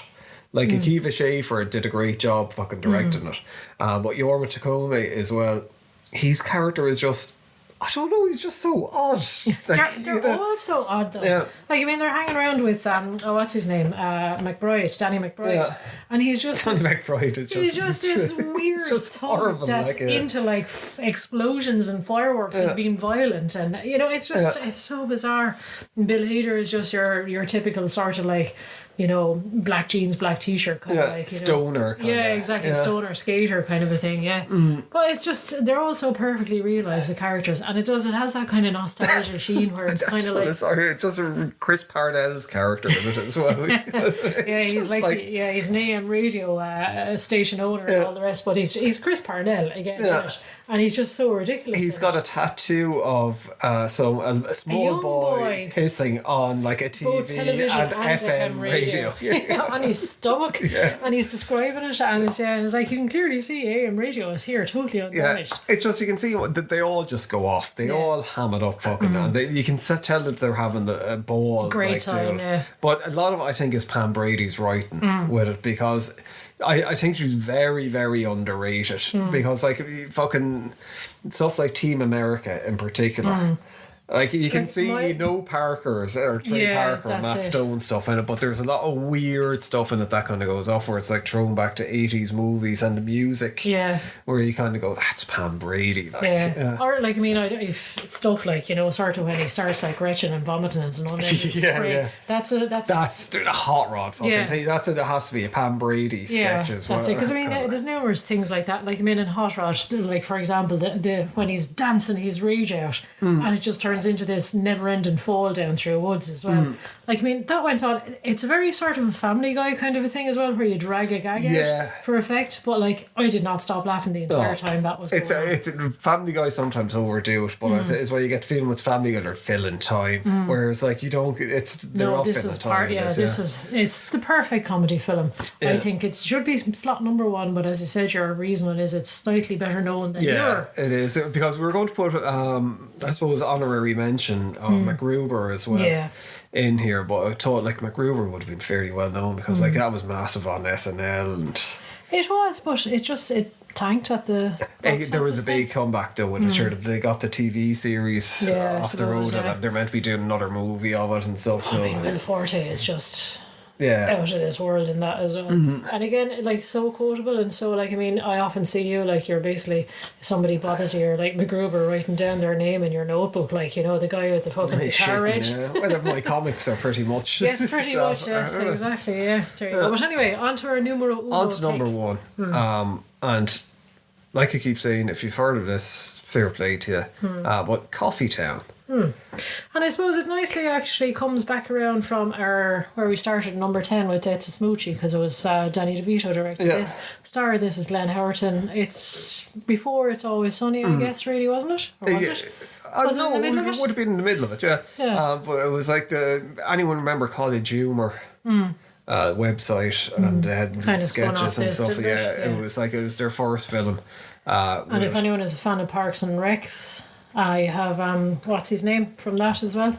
Like Akiva Schaffer did a great job fucking directing it. But Jorma Taccone as well. His character is just, I don't know, he's just so odd. Like, they're all so odd though. Yeah. Like, I mean, they're hanging around with, what's his name? Danny McBride. Yeah. And he's just... Danny McBride is he's just this weird just horrible, that's into like explosions and fireworks and being violent. And, it's just, it's so bizarre. And Bill Hader is just your typical sort of like, black jeans, black t-shirt kind of like, stoner kind of. Exactly, stoner, skater kind of a thing, But it's just, they're all so perfectly realised, the characters, and it has that kind of nostalgia sheen where it's kind of like... It's just Chris Parnell's character in it as well. He's he's an AM radio station owner and all the rest, but he's Chris Parnell again in it, and he's just so ridiculous. He's got a tattoo of a small boy pissing on like a TV and FM radio. On his stomach, and he's describing it, and it's like you can clearly see AM radio is here, totally undamaged. It's just you can see that they all just go off. They all ham it up fucking, and you can tell that they're having a ball. Great time, But a lot of it, I think, is Pam Brady's writing with it because. I think she's very, very underrated because like fucking stuff like Team America in particular. Like you can see Parker's or Trey Parker and Matt Stone stuff in it, but there's a lot of weird stuff in it that kind of goes off where it's like thrown back to 80s movies and the music. Yeah. Where you kind of go, that's Pam Brady. Like, Or like, I mean, if stuff like, sort of when he starts like retching and vomiting and an unending spray. That's the Hot Rod fucking thing. It has to be a Pam Brady sketch as well. That's it. Because I mean, there's numerous things like that. Like, I mean, in Hot Rod, like for example, the when he's dancing his rage out and it just turns into this never-ending fall down through woods as well. Like, I mean, that went on. It's a very sort of a Family Guy kind of a thing as well, where you drag a gag out for effect. But like, I did not stop laughing the entire time that was going on. It's Family Guy sometimes overdo it, but it's why you get the feeling with Family Guy they're filling time, whereas like you don't. They're all filling time. It's the perfect comedy film. I think it should be slot number one, but as I said, your reason is it's slightly better known than your. It is because we were going to put I suppose honorary mention of MacGruber as well in here, but I thought like MacGruber would have been fairly well known because like that was massive on SNL and it was, but it tanked at the There was a big comeback though with it. Sure, they got the TV series off the road, and they're meant to be doing another movie of it and stuff. So Will Forte is just yeah, out of this world in that as well. And again, like, so quotable, and so, like, I mean, I often see you, like, you're basically, if somebody bothers you, you're like MacGruber writing down their name in your notebook, like, you know, the guy with the fucking guitar range. Yeah. Well, my comics are pretty much. Yes, pretty much, yes, exactly, yeah. There you go. But anyway, on to our numero uno. On to number one. And like I keep saying, if you've heard of this, fair play to you. But Coffee Town. And I suppose it nicely actually comes back around from where we started, number 10 with It's a Smoochie, because it was Danny DeVito directed this. Star of this is Glenn Howerton. It's before It's Always Sunny, I guess, really, wasn't it? Or was it? Was it in the middle of it? It would have been in the middle of it, yeah. But it was like anyone remember College Humor? Website, and they had kind of sketches and stuff. Yeah, it was like it was their first film. And if anyone is a fan of Parks and Recs, I have what's his name from that as well?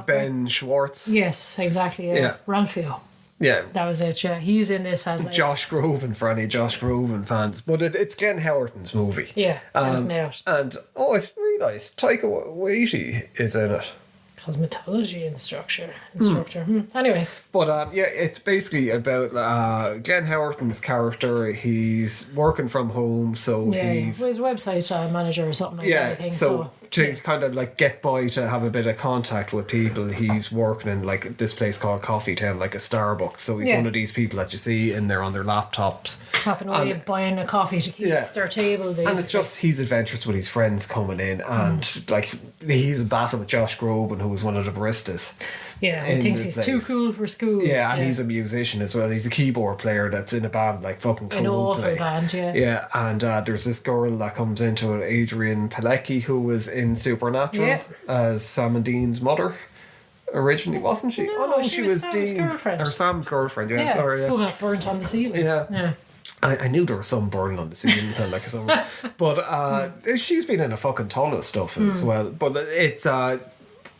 Ben Schwartz. Yes, exactly. Yeah. Ralphio. Yeah, that was it. Yeah, he's in this as like Josh Groban for any Josh Groban fans, but it's Glenn Howerton's movie. Yeah, and it's really nice. Taika Waititi is in it. Cosmetology instructor. Anyway, but it's basically about Glenn Howerton's character. He's working from home, so he's his website manager or something like that, I think. So to kind of like get by, to have a bit of contact with people, he's working in like this place called Coffee Town, like a Starbucks. So he's one of these people that you see in there on their laptops, tapping away, buying a coffee to keep their table, basically. And it's just he's adventures with his friends coming in, and like he's in battle with Josh Groban, who was one of the baristas. Yeah, he thinks he's too cool for school. Yeah, and he's a musician as well. He's a keyboard player that's in a band like fucking Coldplay. An awful band, yeah. Yeah, and there's this girl that comes into it, Adrienne Palicki, who was in Supernatural as Sam and Dean's mother. Originally, wasn't she? No, she was Sam's Dean, girlfriend. Or Sam's girlfriend, who got burnt on the ceiling. Yeah. I knew there was some burn on the ceiling, kind of like some, but she's been in a fucking ton of stuff as well. But it's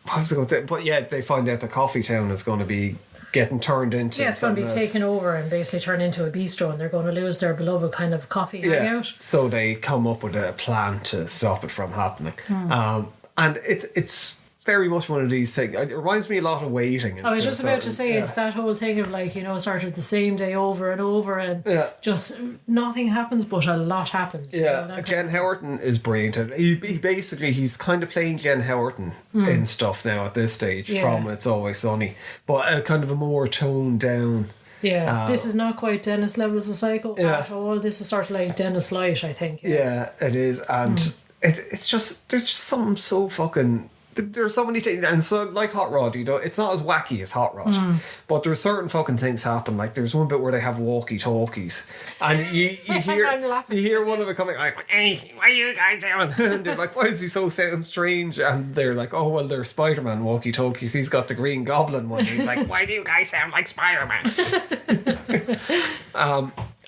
what was I going to say? But yeah, they find out the Coffee Town is going to be getting turned into it's going to be taken over and basically turned into a bistro, and they're going to lose their beloved kind of coffee hangout. So they come up with a plan to stop it from happening, and it's very much one of these things. It reminds me a lot of Waiting. I was just about to say it's that whole thing of like, you know, sort of the same day over and over, and just nothing happens, but a lot happens. Yeah, you know, Glenn Howerton is brilliant. He's kind of playing Glenn Howerton in stuff now at this stage from It's Always Sunny, but kind of a more toned down. Yeah, this is not quite Dennis Levels of Psycho at all. This is sort of like Dennis Light, I think. Yeah, it is, and it's just there's just something so fucking. There's so many things, and so like Hot Rod, you know, it's not as wacky as Hot Rod, but there's certain fucking things happen. Like there's one bit where they have walkie-talkies, and you hear one of them coming like, "Hey, what are you guys doing?" And they're like, "Why does he so sound strange?" And they're like, "Oh well, they're Spider-Man walkie-talkies. He's got the Green Goblin one." He's like, "Why do you guys sound like Spider-Man?"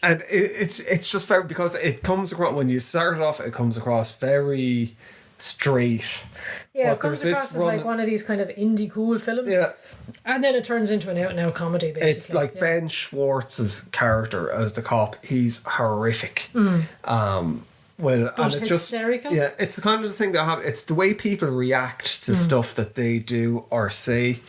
And it's just very, because it comes across, when you start it off, it comes across very straight. Yeah, it comes across as like one of these kind of indie cool films. Yeah. And then it turns into an out-and-out comedy, basically. It's like Ben Schwartz's character as the cop. He's horrific. But and it's hysterical. Just, yeah, it's the kind of thing that it's the way people react to stuff that they do or say.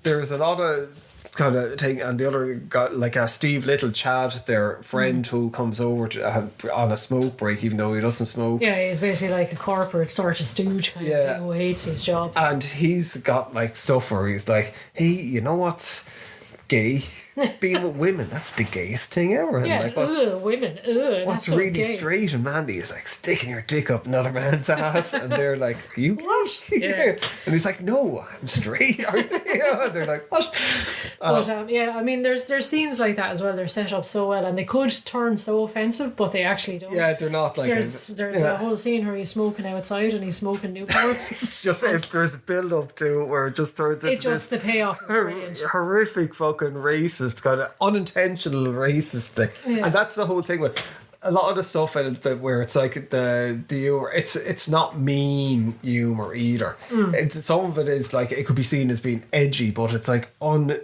There's a lot of kind of thing, and the other got like a Steve Little, Chad, their friend, who comes over to on a smoke break, even though he doesn't smoke. Yeah, he's basically like a corporate sort of stooge kind of thing who hates his job. And he's got like stuff where he's like, "Hey, you know what's gay? Being with women, that's the gayest thing ever." Yeah, and like, women. What's that's really gay. straight and manly is like sticking your dick up another man's ass, and they're like, "Are you gay?" What? Yeah. And he's like, "No, I'm straight." And they're like, "What?" But I mean, there's scenes like that as well. They're set up so well, and they could turn so offensive, but they actually don't. Yeah, they're not like. There's a whole scene where he's smoking outside and he's smoking Newports. It's just there's a build up to it where it just turns into this the payoff is brilliant. Horrific fucking racist, kind of unintentional racist thing, and that's the whole thing with a lot of the stuff in it, where it's like the humor, it's not mean humor either. It's some of it is like, it could be seen as being edgy, but it's like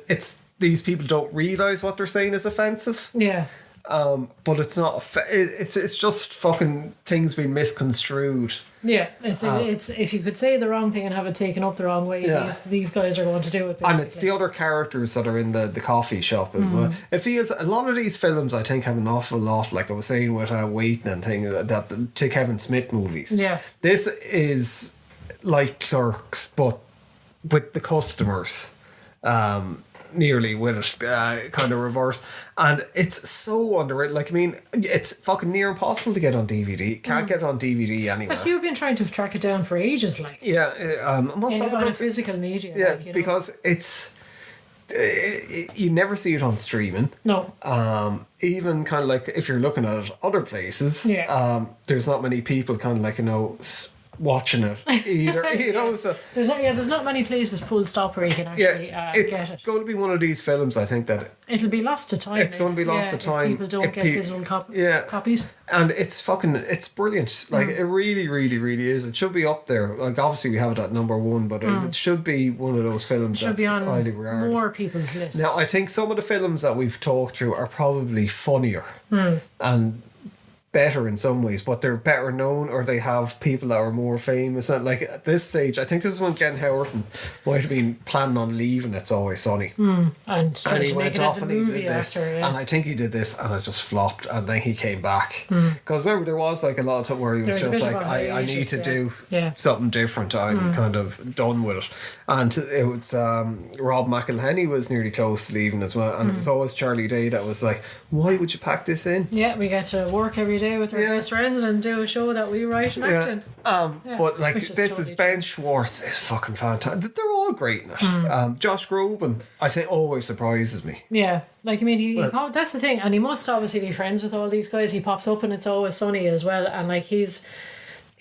it's these people don't realise what they're saying is offensive. Yeah. But it's not. It's just fucking things being misconstrued. Yeah, it's if you could say the wrong thing and have it taken up the wrong way, these guys are going to do it. Basically. And it's the other characters that are in the coffee shop as well. It feels a lot of these films, I think, have an awful lot, like I was saying with Waiting and things that to Kevin Smith movies. Yeah, this is like Clerks, but with the customers. Nearly with it, kind of reverse, and it's so underrated. Like, I mean, it's fucking near impossible to get on DVD. Can't get it on DVD anywhere. So you've been trying to track it down for ages, like I must have on a physical media. Yeah, like, because it's you never see it on streaming. No. Even kind of like if you're looking at it other places. There's not many people kind of like watching it either. So there's not many places full stop where you can actually it's get it. going to be one of these films, I think, that it'll be lost to time. It's going to be lost to time. People don't get physical copies. And it's brilliant. Like, it really, really, really is. It should be up there. Like, obviously we have it at number one, but it should be one of those films that's be on highly regarded. More people's lists. Now, I think some of the films that we've talked through are probably funnier and better in some ways, but they're better known, or they have people that are more famous. And like at this stage, I think this is when Ken Howerton might have been planning on leaving It's Always Sunny, and he went off and he did this, and I think he did this and it just flopped, and then he came back because remember there was like a lot of time where he was just like I need to do something different. I'm kind of done with it. And it was Rob McElhenney was nearly close to leaving as well, and it was always Charlie Day that was like, why would you pack this in? We get to work every day with our best friends and do a show that we write and act in. But like this is Ben Schwartz is fucking fantastic. They're all great in it. Josh Groban, I think, always surprises me. Yeah, like I mean, that's the thing, and he must obviously be friends with all these guys. He pops up and It's Always Sunny as well, and like he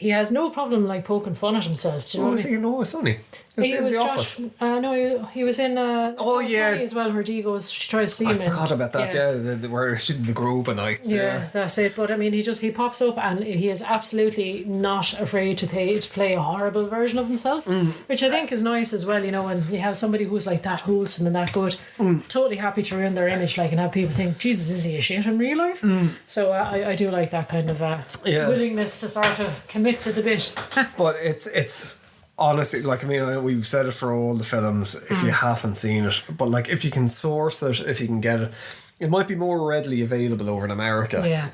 has no problem like poking fun at himself. Do you know what I mean? He Always Sunny? He was Josh. No, he was in. Sunny as well. Where Dee goes, she tries to see him. I forgot about that. Where the Groban nights. Yeah, that's it. But I mean, he pops up and he is absolutely not afraid to play a horrible version of himself, which I think is nice as well. You know, when you have somebody who's like that wholesome and that good, totally happy to ruin their image, like, and have people think, Jesus, is he a shit in real life? So I do like that kind of willingness to sort of commit to the bit. But it's. Honestly, like, I mean, we've said it for all the films if you haven't seen it, but like if you can source it, if you can get it, it might be more readily available over in America.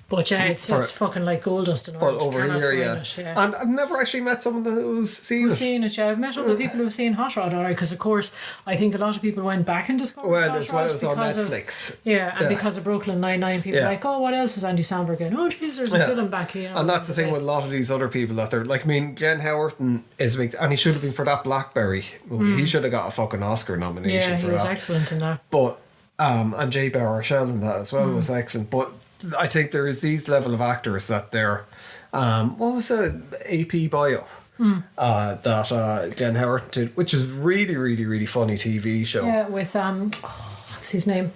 But it's fucking like gold dust in Ireland. But over here, and I've never actually met someone who's seen it. I've met other people who've seen Hot Rod, alright, because of course I think a lot of people went back and discovered Hot Rod. As well as on Netflix. And because of Brooklyn Nine-Nine, people are like, oh, what else is Andy Samberg in? Oh, geez, there's a film back here. And that's the thing with a lot of these other people that they're like, I mean, Glenn Howerton is a big, and he should have been for that Blackberry movie. He should have got a fucking Oscar nomination for that. Yeah, he was excellent in that. But and Jay Baruchel in that as well was excellent. But I think there is these level of actors that they're what was the AP bio that Glenn Howerton did, which is really, really, really funny TV show. Yeah, with what's his name?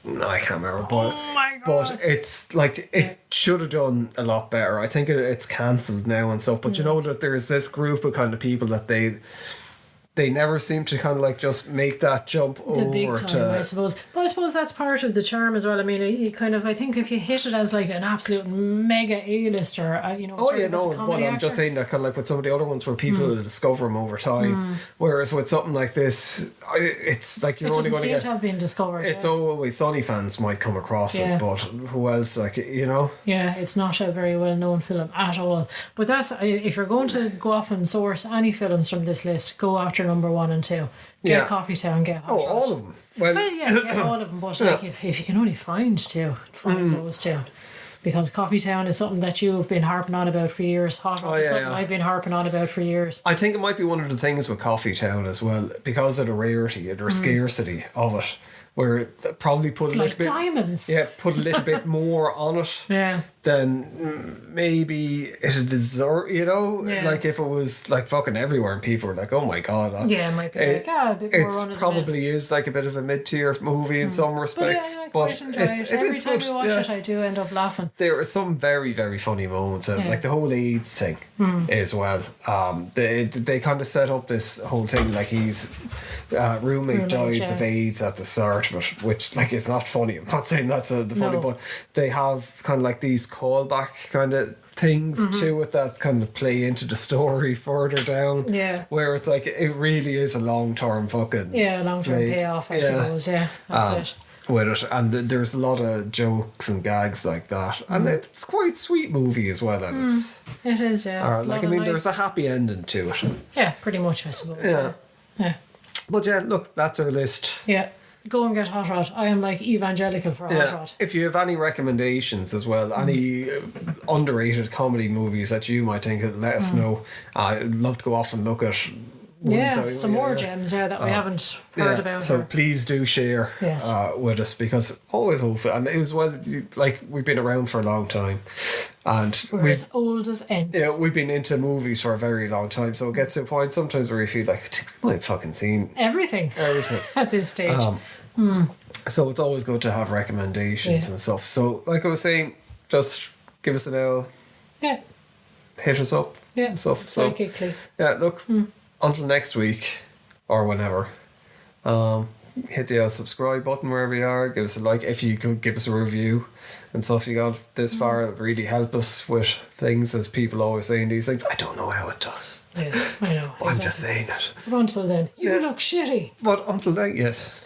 No, I can't remember, but it's like it should have done a lot better. I think it's cancelled now and stuff. But you know that there's this group of kind of people that they never seem to kind of like just make that jump over big time, to. I suppose. But I suppose that's part of the charm as well. I mean, you kind of, I think if you hit it as like an absolute mega A-lister, but I'm just saying that kind of like with some of the other ones where people discover them over time. Whereas with something like this, it's like you're only going to get. It doesn't seem to have been discovered. It's Always Sunny fans might come across it, but who else? Like, you know. Yeah, it's not a very well known film at all. But that's if you're going to go off and source any films from this list, go after number 1 and 2. Get Coffee Town, get Hot Rod. All of them. Well, get all of them. But like if you can only find those two. Because Coffee Town is something that you've been harping on about for years. Hot Rod is something I've been harping on about for years. I think it might be one of the things with Coffee Town as well, because of the rarity or the scarcity of it, where it probably put diamonds. Put a little bit more on it. Then maybe it'd deserve, like if it was like fucking everywhere and people were like, oh my god. It might be a bit more run of the mill. It probably is like a bit of a mid-tier movie in some respects. I quite enjoy it. Every time we watch it, I do end up laughing. There are some very, very funny moments, and like the whole AIDS thing as well. They kind of set up this whole thing like his roommate died of AIDS at the start, part of it, which like is not funny. I'm not saying that's the funny, No. but they have kind of like these callback kind of things to it that kind of play into the story further down. Yeah. Where it's like it really is a long term fucking long term play. payoff, I suppose. Yeah, that's it. With it, and there's a lot of jokes and gags like that, and it's quite sweet movie as well. And it's It is, yeah. It's a lot of nice- there's a happy ending to it. Yeah, pretty much, I suppose. Yeah. Yeah. But yeah, look, that's our list. Yeah. Go and get Hot Rod. I am like evangelical for Hot Rod. If you have any recommendations as well, any underrated comedy movies that you might think of, let us know. I'd love to go off and look at ones that- some more gems there that we haven't heard about. So please do share Yes. with us, because always hopeful, and as well, like we've been around for a long time, and We're as old as ends. we've been into movies for a very long time, so it gets to a point sometimes where you feel like I think we might have fucking seen Everything at this stage. so it's always good to have recommendations and stuff. So like I was saying, just give us an L, yeah. hit us up and stuff. So Psychically. yeah, look, until next week or whenever, hit the subscribe button wherever you are, give us a like. If you could give us a review and stuff, you got this far, it would really help us with things, as people always saying these things. I don't know how it does, Yes, I know. but I'm just saying it. But until then, you look shitty. But until then, yes.